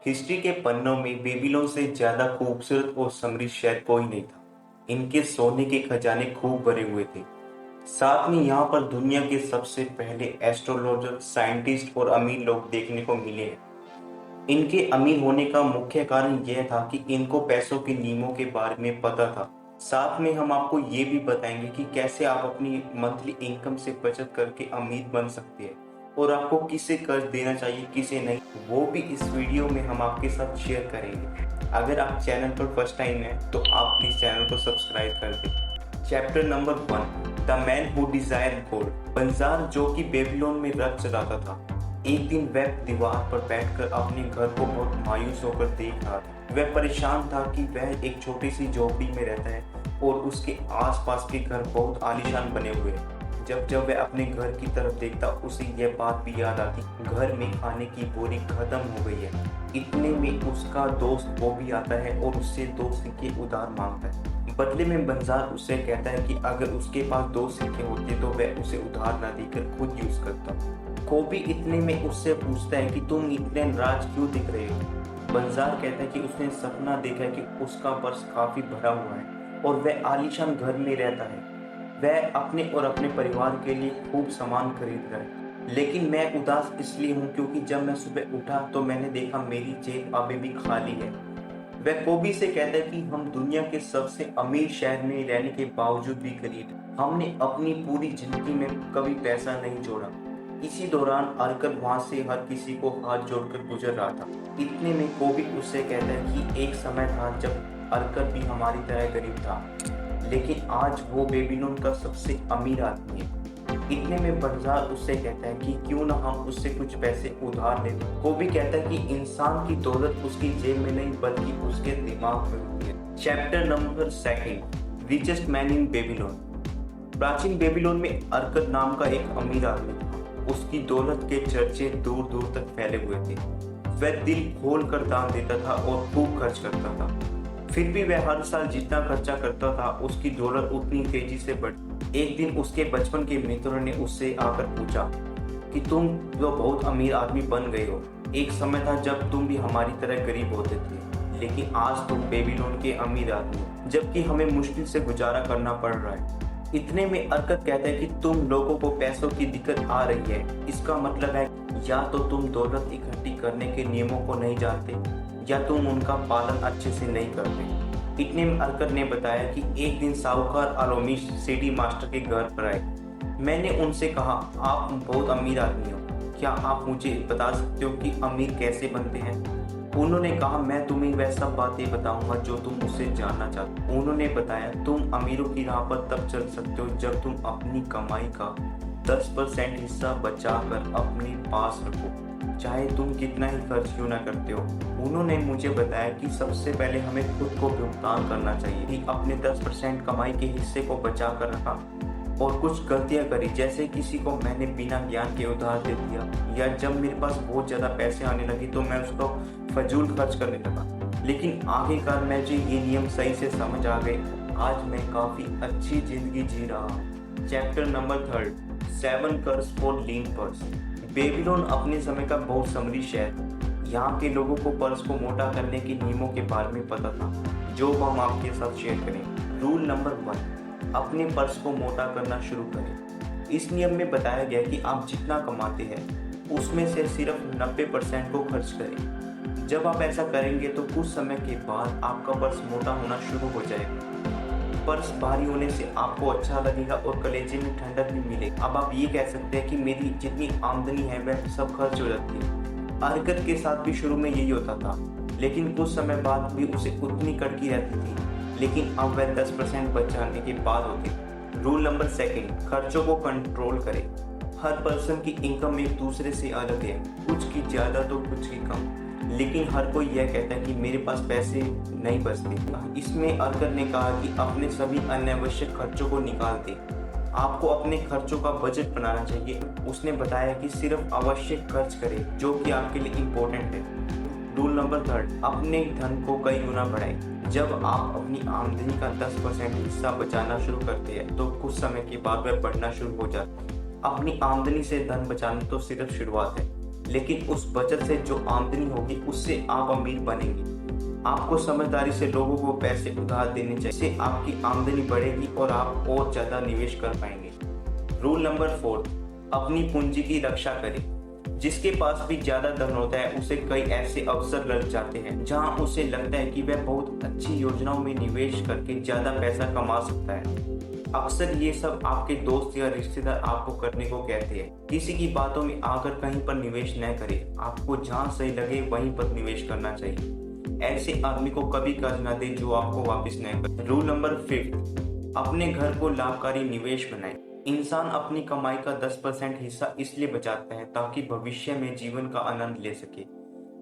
History के पन्नों में बेबीलोन से ज्यादा खूबसूरत और समृद्ध शहर कोई नहीं था। इनके सोने के खजाने खूब भरे हुए थे। साथ में यहाँ पर दुनिया के सबसे पहले एस्ट्रोलॉजर, साइंटिस्ट और अमीर लोग देखने को मिले हैं। इनके अमीर होने का मुख्य कारण यह था कि इनको पैसों के नियमों के बारे में पता था। साथ में हम आपको ये भी बताएंगे कि कैसे आप अपनी मंथली इनकम से बचत करके अमीर बन सकते हैं और आपको किसे कर्ज देना चाहिए, किसे नहीं, वो भी इस वीडियो में हम आपके साथ शेयर करेंगे। अगर आप चैनल पर फर्स्ट टाइम है तो आप प्लीज चैनल को सब्सक्राइब कर दें। Chapter number 1, the man who desire gold. बंजार, जो कि बेबीलोन में रथ चलाता था, एक दिन वह दीवार पर बैठकर अपने घर को बहुत मायूस होकर देख रहा था। वह परेशान था कि वह एक छोटी सी झोपड़ी में रहता है और उसके आसपास के घर बहुत आलीशान बने हुए हैं। जब जब वह अपने घर की तरफ देखता, उसे यह बात भी याद आती, घर में खाने की बोरी खत्म हो गई है। इतने में उसका दोस्त वो भी आता है और उससे 2 सिक्के उधार मांगता है। बदले में बंजार उससे कहता है कि अगर उसके पास 2 सिक्के होते तो वह उसे उधार न देकर खुद यूज करता। कोबी इतने में उससे पूछता है कि तुम इतने नाराज क्यों दिख रहे हो। बंजार कहता है कि उसने सपना देखा है कि उसका पर्स काफी भरा हुआ है और वह आलीशान घर में रहता है। वह अपने और अपने परिवार के लिए खूब सामान खरीद रहा है, लेकिन मैं उदास इसलिए हूँ क्योंकि जब मैं सुबह उठा तो मैंने देखा मेरी जेब अभी भी खाली है। वह कोबी से कहता है कि हम दुनिया के सबसे अमीर शहर में रहने के बावजूद भी गरीब हैं। हमने अपनी पूरी जिंदगी में कभी पैसा नहीं जोड़ा। इसी दौरान अरकत वहां से हर किसी को हाथ जोड़कर गुजर रहा था। इतने में कोबी उससे कहता है कि एक समय था जब अरकत भी हमारी तरह गरीब था, लेकिन आज वो बेबीलोन का सबसे अमीर आदमी है। इतने में बंजार उससे कहता है कि क्यों ना हम उससे कुछ पैसे उधार लें। कोबी कहता है कि इंसान की दौलत उसकी जेब में नहीं बल्कि उसके दिमाग में होती है। Chapter number 2, richest man in Babylon. प्राचीन बेबीलोन में अरकत नाम का एक अमीर आदमी था। उसकी दौलत के चर्चे दूर दूर तक फैले हुए थे। वह दिल खोल कर दान देता था और खूब खर्च करता था। फिर भी वह हर साल जितना खर्चा करता था उसकी दौलत उतनी तेजी से बढ़ती। एक दिन उसके बचपन के मित्रों ने उससे आकर पूछा कि तुम तो बहुत अमीर आदमी बन गए हो। एक समय था जब तुम भी हमारी तरह गरीब होते थे, लेकिन आज तुम बेबीलोन के अमीर आदमी, जबकि हमें मुश्किल से गुजारा करना पड़ रहा है। इतने में अरकत कहता है कि तुम लोगों को पैसों की दिक्कत आ रही है। इसका मतलब है या तो तुम दौलत इकट्ठी करने के नियमों को नहीं जानते या तुम उनका पालन अच्छे से नहीं करते। इतने में अरकत ने बताया कि एक दिन साहूकार अलोमिश सिटी मास्टर के घर पर आए। मैंने उनसे कहा, आप बहुत अमीर आदमी हो, क्या आप मुझे बता सकते हो कि अमीर कैसे बनते हैं? उन्होंने कहा, मैं तुम्हें वह सब बातें बताऊंगा जो तुम मुझसे जानना चाहते हो। उन्होंने बताया, तुम अमीरों की राह पर तब चल सकते हो जब तुम अपनी कमाई का 10% हिस्सा बचाकर अपने पास रखो, चाहे तुम कितना ही खर्च क्यों ना करते हो। उन्होंने मुझे बताया कि सबसे पहले हमें खुद को भुगतान करना चाहिए कि अपने 10% कमाई के हिस्से को बचा कर रखा और कुछ गलतियां करी, जैसे किसी को मैंने बिना ज्ञान के उधार दे दिया, या जब मेरे पास बहुत ज्यादा पैसे आने लगे तो मैं उसको फजूल खर्च करने लगा। लेकिन आखिरकार मुझे ये नियम सही से समझ आ गए। आज मैं काफी अच्छी जिंदगी जी रहा हूँ। Chapter number 3, 7 cures for lean purse. Babylon अपने समय का बहुत समृद्ध शहर। यहाँ के लोगों को पर्स को मोटा करने के नियमों के बारे में पता था, जो हम आपके साथ शेयर करें। रूल नंबर 1, अपने पर्स को मोटा करना शुरू करें। इस नियम में बताया गया कि आप जितना कमाते हैं उसमें से सिर्फ 90% को खर्च करें। जब आप ऐसा करेंगे तो कुछ समय के बाद आपका पर्स मोटा होना शुरू हो जाएगा। पर्स भारी होने से आपको अच्छा लगेगा और कलेजे में ठंडक भी मिलेगी। अब आप ये कह सकते हैं कि मेरी जितनी आमदनी है वह सब खर्च हो जाती है। अरकत के साथ भी शुरू में यही होता था, लेकिन कुछ समय बाद भी उसे उतनी कड़की रहती थी, लेकिन अब वह 10% बचाने के बाद होती। रूल नंबर 2, खर्चों को कंट्रोल करें। हर पर्सन की इनकम एक दूसरे से अलग है, कुछ की ज्यादा तो कुछ की कम, लेकिन हर कोई यह कहता है कि मेरे पास पैसे नहीं बचते। इसमें अरकत ने कहा कि अपने सभी अनावश्यक खर्चों को निकाल दे। आपको अपने खर्चों का बजट बनाना चाहिए। उसने बताया कि सिर्फ आवश्यक खर्च करें जो कि आपके लिए इम्पोर्टेंट है। रूल नंबर 3, अपने धन को कई गुना बढ़ाएं। जब आप अपनी आमदनी का 10% हिस्सा बचाना शुरू करते हैं तो कुछ समय के बाद वह बढ़ना शुरू हो जाता है। अपनी आमदनी से धन बचाना तो सिर्फ शुरुआत है, लेकिन उस बचत से जो आमदनी होगी उससे आप अमीर बनेंगे। आपको समझदारी से लोगों को पैसे उधार देने चाहिए, इससे आपकी आमदनी बढ़ेगी और आप और ज्यादा निवेश कर पाएंगे। रूल नंबर 4, अपनी पूंजी की रक्षा करें। जिसके पास भी ज्यादा धन होता है उसे कई ऐसे अवसर लग जाते हैं जहां उसे लगता है कि वह बहुत अच्छी योजनाओं में निवेश करके ज्यादा पैसा कमा सकता है। अक्सर ये सब आपके दोस्त या रिश्तेदार आपको करने को कहते हैं। किसी की बातों में आकर कहीं पर निवेश न करें, आपको जहां सही लगे वहीं पर निवेश करना चाहिए। ऐसे आदमी को कभी कर्ज न दे जो आपको वापस न करे। रूल नंबर 5, अपने घर को लाभकारी निवेश बनाएं। इंसान अपनी कमाई का 10% हिस्सा इसलिए बचाता है ताकि भविष्य में जीवन का आनंद ले सके।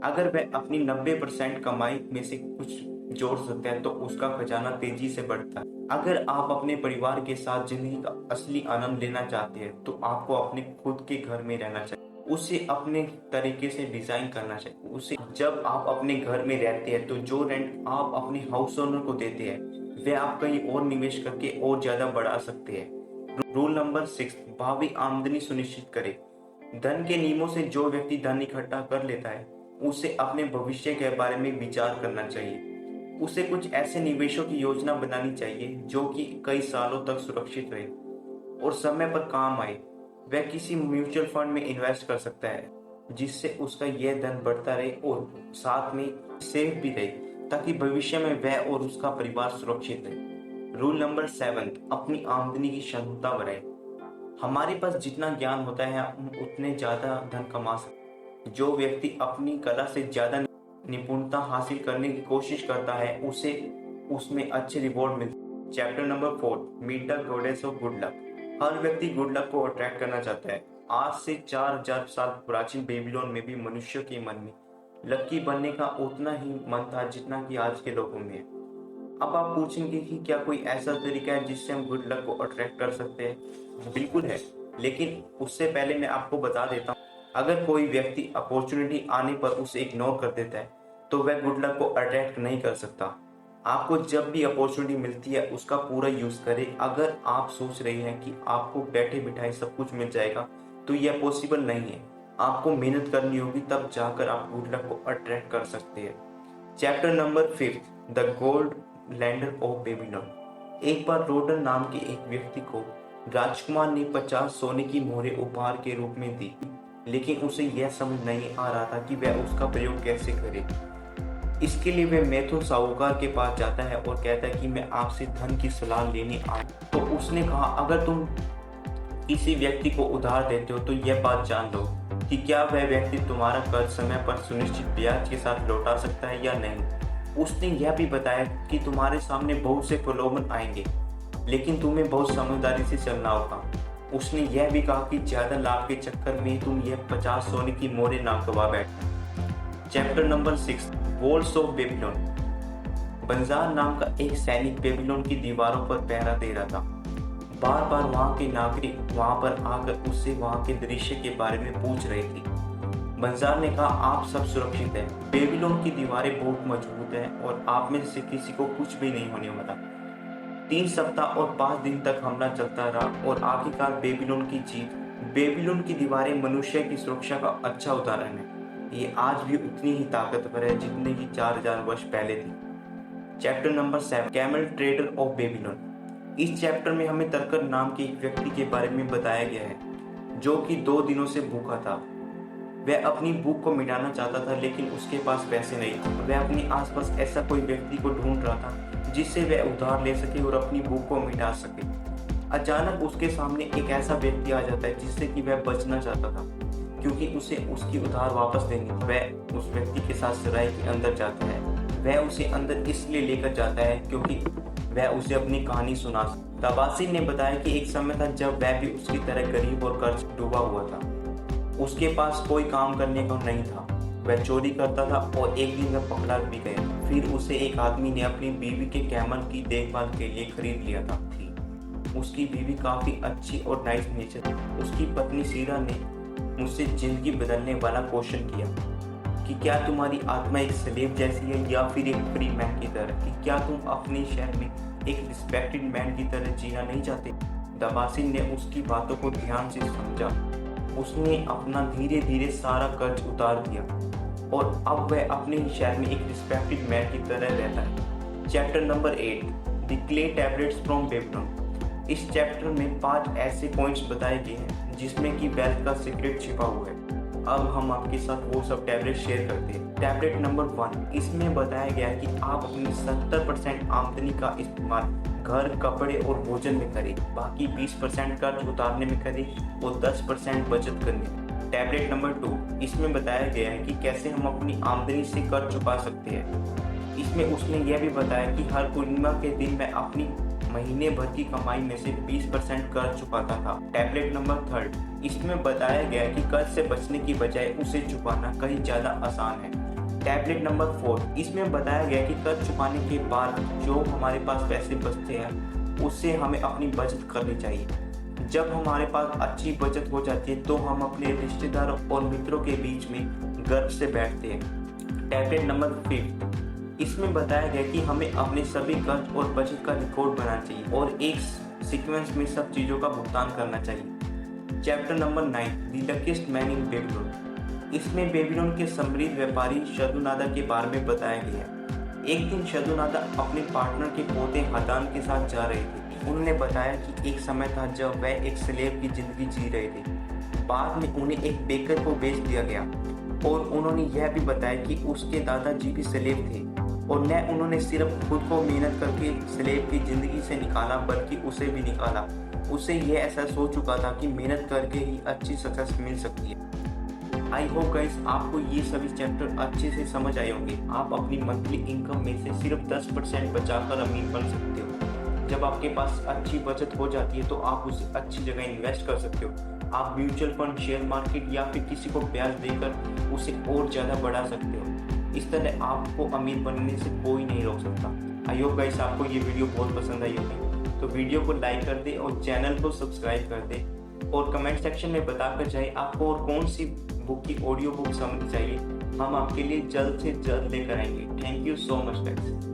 अगर वह अपनी 90% कमाई में से कुछ जोड़ सकता है तो उसका खजाना तेजी से बढ़ता है। अगर आप अपने परिवार के साथ जिंदगी का असली आनंद लेना चाहते हैं तो आपको अपने खुद के घर में रहना चाहिए, उसे अपने तरीके से डिजाइन करना चाहिए। उसे जब आप अपने घर में रहते हैं तो जो रेंट आप अपने हाउस ओनर को देते हैं वह आप कहीं और निवेश करके और ज्यादा बढ़ा सकते हैं। रूल नंबर 6, भावी आमदनी सुनिश्चित करें। धन के नियमों से जो व्यक्ति धन इकट्ठा कर लेता है उसे अपने भविष्य के बारे में विचार करना चाहिए। उसे कुछ ऐसे निवेशों की योजना बनानी चाहिए जो कि कई सालों तक सुरक्षित रहे और समय पर काम आए। वह किसी म्यूचुअल फंड में इन्वेस्ट कर सकता है जिससे उसका यह धन बढ़ता रहे और साथ में सेफ भी रहे ताकि भविष्य में वह और उसका परिवार सुरक्षित रहे। रूल नंबर 7, अपनी आमदनी की क्षमता बढ़ाएं। हमारे पास जितना ज्ञान होता है हम उतने ज्यादा धन कमा सकते हैं। जो व्यक्ति अपनी कला से ज्यादा निपुणता हासिल करने की कोशिश करता है उसे उसमें अच्छे रिवॉर्ड मिलते हैं। Chapter number 4, meet the goddess of good luck. हर व्यक्ति गुड लक को अट्रैक्ट करना चाहता है। आज से 4000 साल प्राचीन बेबीलोन में भी मनुष्य के मन में लकी बनने का उतना ही मन था जितना कि आज के लोगों में है। अब आप पूछेंगे कि क्या कोई ऐसा तरीका है जिससे हम गुड लक को अट्रैक्ट कर सकते हैं? बिल्कुल है, लेकिन उससे पहले मैं आपको बता देता हूँ। अगर कोई व्यक्ति अपॉर्चुनिटी आने पर उसे इग्नोर कर देता है तो वह गुड लक को अट्रैक्ट नहीं कर सकता। आपको जब भी अपॉर्चुनिटी मिलती है उसका पूरा यूज करें। अगर आप सोच रहे हैं कि आपको बैठे बिठाए सब कुछ मिल जाएगा तो यह पॉसिबल नहीं है। आपको मेहनत करनी होगी, तब जाकर आप गुड लक को अट्रैक्ट कर सकते हैं। Chapter number 5, the gold lender of Babylon. एक बार रोडन नाम के एक व्यक्ति को राजकुमार ने 50 सोने की मोहरें उपहार के रूप में दी, लेकिन उसे यह समझ नहीं आ रहा था कि वह उसका प्रयोग कैसे करे। इसके लिए वह मैथुन साहूकार के पास जाता है और कहता है कि मैं आपसे धन की सलाह लेने आया। तो उसने कहा, अगर तुम किसी व्यक्ति को उधार देते हो तो यह बात जान लो कि क्या वह व्यक्ति तुम्हारा कर्ज समय पर सुनिश्चित ब्याज के साथ लौटा सकता है या नहीं। उसने यह भी बताया कि तुम्हारे सामने बहुत से प्रलोभन आएंगे, लेकिन तुम्हें बहुत समझदारी से चलना होगा। उसने यह भी कहा कि ज्यादा लाभ के चक्कर में तुम यह 50 सोने की मोहरें ना गवा बैठना। Chapter number 6, walls of Babylon. Banjar नाम का एक सैनिक बेबीलोन की दीवारों पर पहरा दे रहा था। बार बार वहां के नागरिक वहां पर आकर उससे वहां के दृश्य के बारे में पूछ रहे थे। बंजार ने कहा, आप सब सुरक्षित हैं। बेबीलोन की दीवारें बहुत मजबूत हैं और आप में से किसी को कुछ भी नहीं होने वाला। 3 सप्ताह और 5 दिन तक हमला चलता रहा और आखिरकार बेबीलोन की जीत। बेबीलोन की दीवारें मनुष्य की सुरक्षा का अच्छा उदाहरण है। ये आज भी उतनी ही ताकतवर है जितने की 4000 वर्ष पहले थी। Chapter number 7, camel trader of Babylon. इस चैप्टर में हमें तरकर नाम के एक व्यक्ति के बारे में बताया गया है जो कि 2 दिनों से भूखा था। वह अपनी भूख को मिटाना चाहता था लेकिन उसके पास पैसे नहीं थे। वह अपने आसपास ऐसा कोई व्यक्ति को ढूंढ रहा था जिससे वह उधार ले सके और अपनी भूख को मिटा सके। अचानक उसके सामने एक ऐसा व्यक्ति आ जाता है जिससे कि वह बचना चाहता था क्योंकि उसे उसकी उधार वापस देनी थी। वह उस व्यक्ति के साथ सराय के अंदर जाता है। वह उसे अंदर इसलिए लेकर जाता है क्योंकि वह उसे अपनी कहानी सुना। तबासिन ने बताया कि एक समय था जब वह भी उसकी तरह गरीब और कर्ज डूबा हुआ था। उसके पास कोई काम करने को नहीं था। वह चोरी करता था और एक दिन वह पकड़ा भी गया। फिर उसे एक आदमी ने अपनी बीवी के कैमल की देखभाल के लिए खरीद लिया था। उसकी बीवी काफी अच्छी और नाइस नेचर थी। उसकी पत्नी सीरा ने मुझसे जिंदगी बदलने वाला क्वेश्चन किया कि क्या तुम्हारी आत्मा एक स्लेव जैसी है या फिर एक फ्री मैन की तरह, कि क्या तुम अपने शहर में एक रिस्पेक्टेड मैन की तरह जीना नहीं चाहते। दबासिन ने उसकी बातों को ध्यान से समझा। उसने अपना धीरे धीरे सारा कर्ज उतार दिया और अब वह अपने ही शहर में एक रिस्पेक्टेड मैन की तरह रहता है। Chapter number 8, the clay tablets from Babylon. इस चैप्टर में 5 ऐसे पॉइंट्स बताए गए हैं जिसमें कि वेल्थ का सीक्रेट छिपा हुआ है। अब हम आपके साथ वो सब टैबलेट शेयर करते हैं। टैबलेट नंबर 1, इसमें बताया गया है कि आप अपनी 70% आमदनी का इस्तेमाल घर, कपड़े और भोजन में करें, बाकी 20% कर्ज उतारने में करें और 10% बचत करने में। टैबलेट नंबर 2, इसमें बताया गया है कि कैसे हम अपनी आमदनी से कर्ज चुका सकते हैं। इसमें उसने यह भी बताया कि हर पूर्णिमा के दिन मैं अपनी महीने भर की कमाई में से 20% कर्ज चुकाता था। टैबलेट नंबर 3, इसमें बताया गया है कि कर्ज से बचने की बजाय उसे चुकाना कहीं ज्यादा आसान है। टैबलेट नंबर 4, इसमें बताया गया है कि कर्ज चुकाने के बाद जो हमारे पास पैसे बचते हैं उससे हमें अपनी बचत करनी चाहिए। जब हमारे पास अच्छी बचत हो जाती है तो हम अपने रिश्तेदारों और मित्रों के बीच में गर्व से बैठते हैं। टैबलेट नंबर 5, इसमें बताया गया कि हमें अपने सभी कर्ज और बचत का रिकॉर्ड बनाना चाहिए और एक सीक्वेंस में सब चीजों का भुगतान करना चाहिए। Chapter number 9, the luckiest man in Babylon. इसमें बेबीलोन के समृद्ध व्यापारी शदुनादा के बारे में बताया गया है। एक दिन शदुनादा अपने पार्टनर के पोते हदान के साथ जा रहे थे। उन्होंने बताया कि एक समय था जब वह एक स्लेव की जिंदगी जी रहे थे। बाद में उन्हें एक बेकर को बेच दिया गया और उन्होंने यह भी बताया कि उसके दादाजी भी स्लेव थे और न उन्होंने सिर्फ खुद को मेहनत करके स्लेव की जिंदगी से निकाला बल्कि उसे भी निकाला। उसे यह एहसास हो चुका था कि मेहनत करके ही अच्छी सक्सेस मिल सकती है। आई होप गाइस आपको ये सभी चैप्टर अच्छे से समझ आए होंगे। आप अपनी मंथली इनकम में से सिर्फ 10% बचाकर अमीर बन सकते हो। जब आपके पास अच्छी बचत हो जाती है तो आप उसे अच्छी जगह इन्वेस्ट कर सकते हो। आप म्यूचुअल फंड, शेयर मार्केट या फिर किसी को ब्याज देकर उसे और ज़्यादा बढ़ा सकते हो। इस तरह आपको अमीर बनने से कोई नहीं रोक सकता। आई होप गाइस आपको ये वीडियो बहुत पसंद आई होगी, तो वीडियो को लाइक कर दे और चैनल को सब्सक्राइब कर दे और कमेंट सेक्शन में बताकर जाए आपको और कौन सी बुक की ऑडियो बुक समझ चाहिए। हम आपके लिए जल्द से जल्द लेकर आएंगे। Thank you so much guys.